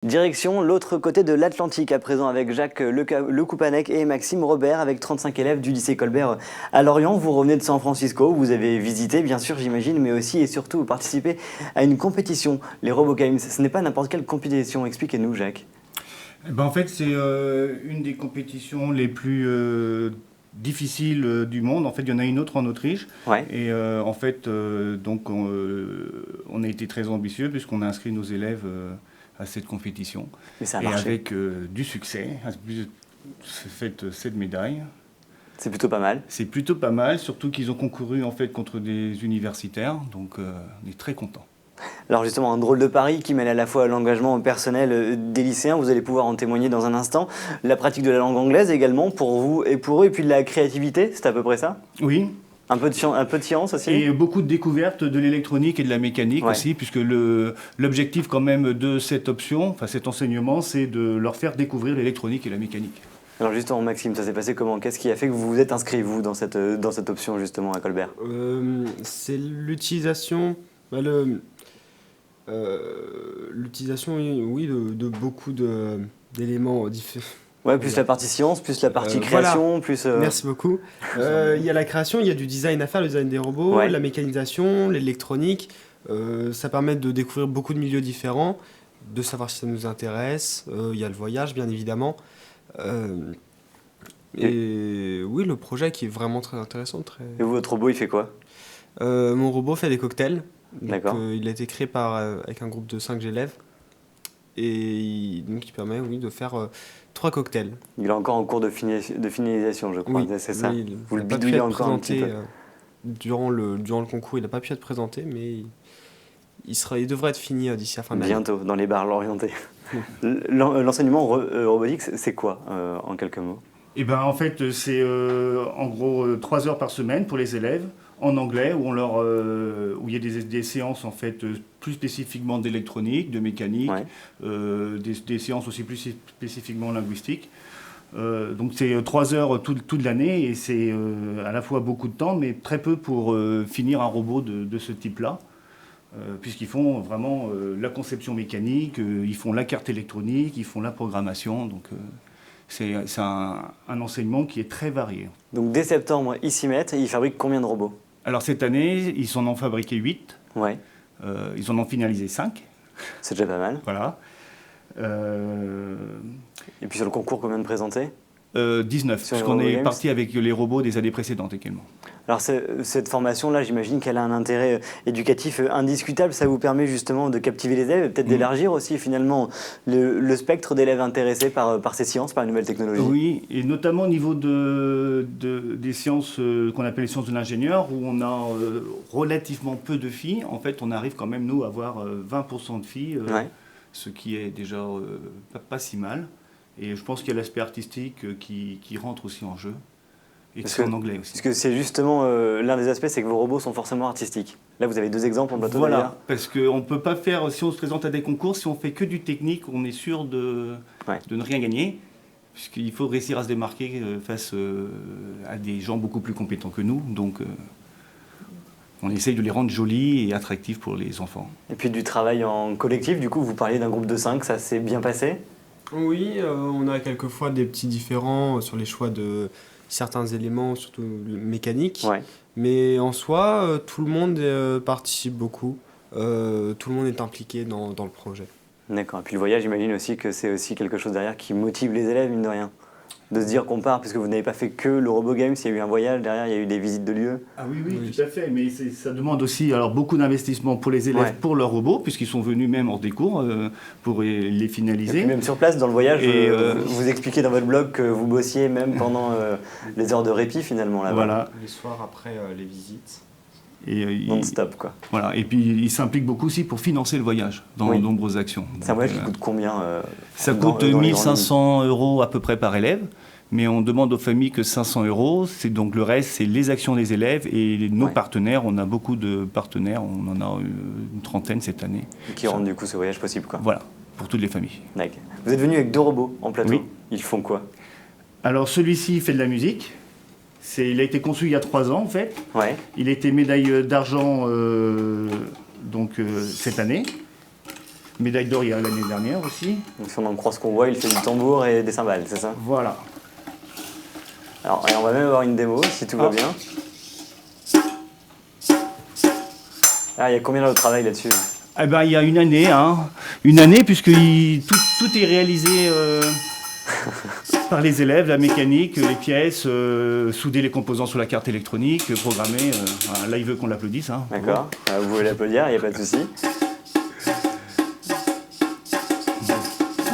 Direction l'autre côté de l'Atlantique, à présent avec Jacques Lecoupanec et Maxime Robert, avec 35 élèves du lycée Colbert à Lorient. Vous revenez de San Francisco, vous avez visité bien sûr j'imagine, mais aussi et surtout vous participez à une compétition, les RoboGames. Ce n'est pas n'importe quelle compétition, expliquez-nous Jacques. En fait, c'est une des compétitions les plus difficiles du monde. En fait, il y en a une autre en Autriche. Ouais. Et en fait, donc, on a été très ambitieux puisqu'on a inscrit nos élèves à cette compétition. Mais ça a et marché. avec du succès, fait 7 médailles. C'est plutôt pas mal. C'est plutôt pas mal, surtout qu'ils ont concouru en fait contre des universitaires. Donc, on est très contents. Alors justement, un drôle de pari qui mêle à la fois l'engagement personnel des lycéens, vous allez pouvoir en témoigner dans un instant, la pratique de la langue anglaise également pour vous et pour eux, et puis de la créativité, c'est à peu près ça ? Oui. Un peu de science aussi ? Et beaucoup de découvertes de l'électronique et de la mécanique aussi, puisque l'objectif quand même de cette option, enfin cet enseignement, c'est de leur faire découvrir l'électronique et la mécanique. Alors justement Maxime, ça s'est passé comment ? Qu'est-ce qui a fait que vous vous êtes inscrit vous dans cette option justement à Colbert ? C'est l'utilisation, l'utilisation oui, de beaucoup d'éléments différents. Ouais, plus la partie science, plus la partie création, voilà. plus... Merci beaucoup. Il y a la création, il y a du design à faire, le design des robots, la mécanisation, l'électronique. Ça permet de découvrir beaucoup de milieux différents, de savoir si ça nous intéresse. Il y a le voyage, bien évidemment. Et oui, le projet qui est vraiment très intéressant. Et vous, votre robot, il fait quoi ? Mon robot fait des cocktails. D'accord. Il a été créé avec un groupe de 5 élèves. Et donc, il permet de faire 3 cocktails. Il est encore en cours de finalisation, je crois, c'est ça. Oui, vous le bidouillez encore un petit peu. Durant le concours, il n'a pas pu être présenté, mais il devrait être fini d'ici la fin de l'année. Bientôt, dans les bars l'orienté. L'enseignement robotique, c'est quoi, en quelques mots ? Eh ben, en fait, c'est en gros 3 heures par semaine pour les élèves, en anglais, où il y a des séances en fait, plus spécifiquement d'électronique, de mécanique, des séances aussi plus spécifiquement linguistiques. Donc c'est 3 heures toute l'année et c'est à la fois beaucoup de temps, mais très peu pour finir un robot de ce type-là. Puisqu'ils font vraiment la conception mécanique, ils font la carte électronique, ils font la programmation. Donc c'est un enseignement qui est très varié. Donc dès septembre, ils s'y mettent et ils fabriquent combien de robots ? Alors cette année, ils en ont fabriqué 8. Ouais. Ils en ont finalisé 5. C'est déjà pas mal. Voilà. Et puis sur le concours, combien de présentés ? 19, puisqu'on est parti avec les robots des années précédentes également. Alors cette formation-là, j'imagine qu'elle a un intérêt éducatif indiscutable. Ça vous permet justement de captiver les élèves et peut-être d'élargir aussi finalement le spectre d'élèves intéressés par ces sciences, par les nouvelles technologies. Oui, et notamment au niveau des sciences qu'on appelle les sciences de l'ingénieur, où on a relativement peu de filles. En fait, on arrive quand même, nous, à avoir 20% de filles, ce qui est déjà pas si mal. Et je pense qu'il y a l'aspect artistique qui rentre aussi en jeu. Et c'est en anglais aussi. Parce que c'est justement l'un des aspects, c'est que vos robots sont forcément artistiques. Là, vous avez 2 exemples en plateau. Voilà, parce qu'on ne peut pas faire, si on se présente à des concours, si on fait que du technique, on est sûr de ne rien gagner. Puisqu'il faut réussir à se démarquer face à des gens beaucoup plus compétents que nous. Donc, on essaye de les rendre jolis et attractifs pour les enfants. Et puis du travail en collectif, du coup, vous parliez d'un groupe de 5, ça s'est bien passé ? Oui, on a quelquefois des petits différends sur les choix de certains éléments, surtout mécaniques. Ouais. Mais en soi, tout le monde participe beaucoup. Tout le monde est impliqué dans le projet. D'accord. Et puis le voyage, j'imagine aussi que c'est aussi quelque chose derrière qui motive les élèves, mine de rien. De se dire qu'on part, parce que vous n'avez pas fait que le RoboGames, il y a eu un voyage derrière, il y a eu des visites de lieux. Ah oui, tout à fait. Mais ça demande aussi beaucoup d'investissement pour les élèves, pour leurs robots, puisqu'ils sont venus même hors des cours pour les finaliser. Et puis même sur place, dans le voyage, vous expliquez dans votre blog que vous bossiez même pendant les heures de répit finalement là-bas. Voilà. Les soirs après les visites. Non-stop quoi. Voilà. Et puis ils s'impliquent beaucoup aussi pour financer le voyage dans de nombreuses actions. C'est un voyage qui coûte combien Ça coûte 1 500 € à peu près par élève. Mais on demande aux familles que 500 €. C'est donc le reste, c'est les actions des élèves et nos partenaires. On a beaucoup de partenaires. On en a une trentaine cette année. Et qui rendent du coup ce voyage possible quoi. Voilà, pour toutes les familles. D'accord. Vous êtes venu avec 2 robots en plateau. Oui. Ils font quoi ? Alors celui-ci fait de la musique. Il a été conçu il y a 3 ans en fait. Ouais. Il a été médaille d'argent cette année. Médaille d'or il y a l'année dernière aussi. Donc si on en croit ce qu'on voit, il fait du tambour et des cymbales, c'est ça? Voilà. Alors, et on va même avoir une démo, si tout va bien. Ah, il y a combien de travail là-dessus? Eh ben, il y a une année, une année puisque tout est réalisé par les élèves, la mécanique, les pièces, souder les composants sur la carte électronique, programmer. Voilà, là, il veut qu'on l'applaudisse. D'accord, vous pouvez l'applaudir, il n'y a pas de souci.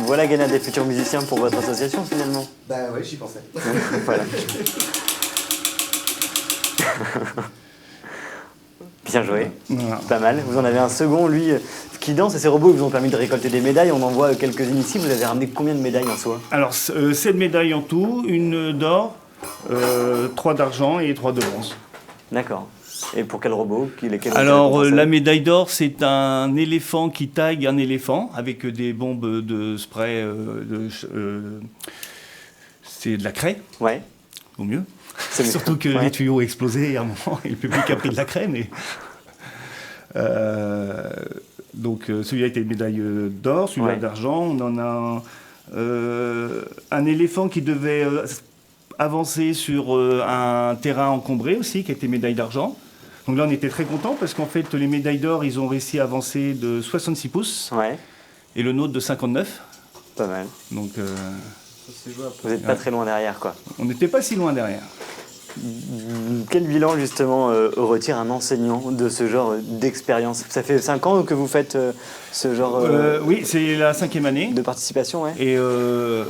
Voilà, Gana, des futurs musiciens pour votre association finalement. Bah ouais, j'y pensais. Voilà. Bien joué, Voilà. pas mal. Vous en avez un second, lui, qui danse, et ces robots ils vous ont permis de récolter des médailles. On en voit quelques-unes ici. Vous avez ramené combien de médailles en soi? Alors, 7 médailles en tout, une d'or, 3 d'argent et 3 de bronze. D'accord. Et pour quel robot? Alors, la médaille d'or, c'est un éléphant qui taille un éléphant avec des bombes de spray. C'est de la craie, Ouais. au mieux. C'est mieux. Surtout que Ouais. les tuyaux ont explosé à un moment et le public a pris de la craie. Mais... donc, celui-là était une médaille d'or, celui-là Ouais. d'argent. On en a un éléphant qui devait avancer sur un terrain encombré aussi, qui était médaille d'argent. Donc là, on était très contents parce qu'en fait, les médailles d'or, ils ont réussi à avancer de 66 pouces Ouais, et le nôtre de 59. pas mal. Donc, Vous n'êtes pas très loin derrière, quoi. on n'était pas si loin derrière. Quel bilan, justement, retire un enseignant de ce genre d'expérience? Ça fait 5 ans que vous faites ce genre Oui, c'est la 5e année. de participation, ouais. Et Je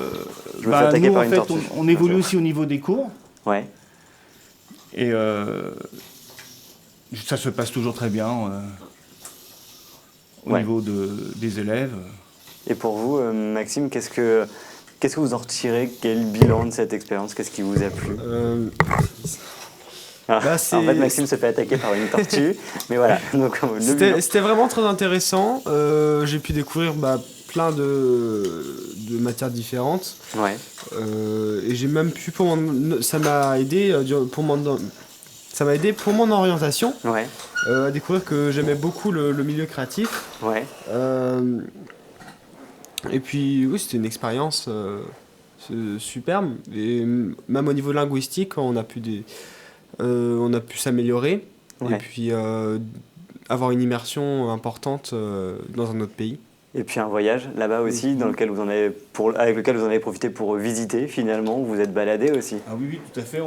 me fais attaquer nous, par en une fait, tortue. on évolue aussi au niveau des cours. Ouais. Et ça se passe toujours très bien au Ouais. niveau des élèves. Et pour vous, Maxime, qu'est-ce que vous en retirez? Quel bilan de cette expérience? Qu'est-ce qui vous a plu? Ah, Bah, en c'est- fait, Maxime se fait attaquer par une tortue, mais voilà. Donc, le bilan. C'était vraiment très intéressant. J'ai pu découvrir plein de matières différentes. Ouais. Et j'ai même pu, ça m'a aidé pour mon orientation Ouais. à découvrir que j'aimais beaucoup le milieu créatif. Ouais. Et puis oui, c'était une expérience superbe. Et même au niveau linguistique, on a pu s'améliorer. Ouais. Et puis avoir une immersion importante dans un autre pays. Et puis un voyage là-bas aussi, dans lequel avec lequel vous en avez profité pour visiter finalement, vous êtes baladé aussi. Ah oui, tout à fait.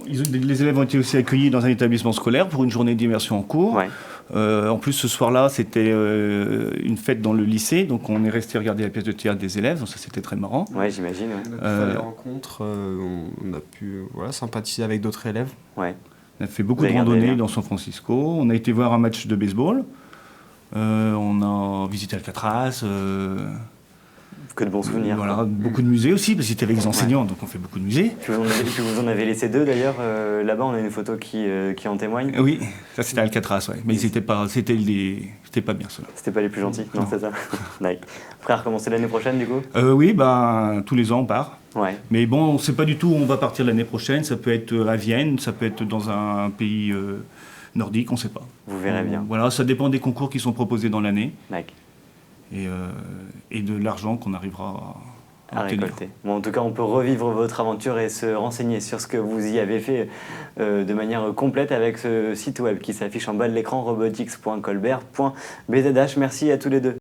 Les élèves ont été aussi accueillis dans un établissement scolaire pour une journée d'immersion en cours. Ouais. En plus, ce soir-là, c'était une fête dans le lycée, donc on est resté regarder la pièce de théâtre des élèves, donc ça c'était très marrant. Ouais, j'imagine. Ouais. On a pu faire des rencontres, on a pu sympathiser avec d'autres élèves. Ouais. On a fait beaucoup Vous de avez regardé, randonnées hein. dans San Francisco. On a été voir un match de baseball. On a visité Alcatraz. Que de bons souvenirs. Voilà, quoi. beaucoup de musées aussi, parce que c'était avec les enseignants, donc on fait beaucoup de musées. Puis vous en avez laissé 2 d'ailleurs. Là-bas, on a une photo qui en témoigne. Oui, ça c'était Alcatraz, ouais. Mais c'était pas bien cela. C'était pas les plus gentils, non, Non. c'est ça. Nice. Prêt à recommencer l'année prochaine du coup? Oui, tous les ans on part. Ouais. Mais bon, on ne sait pas du tout où on va partir l'année prochaine. Ça peut être à Vienne, ça peut être dans un pays nordique, on ne sait pas. Vous verrez bien. Voilà, ça dépend des concours qui sont proposés dans l'année Nice. et de l'argent qu'on arrivera à À obtenir. récolter. Bon, en tout cas, on peut revivre votre aventure et se renseigner sur ce que vous y avez fait de manière complète avec ce site web qui s'affiche en bas de l'écran, robotics.colbert.bzh. Merci à tous les deux.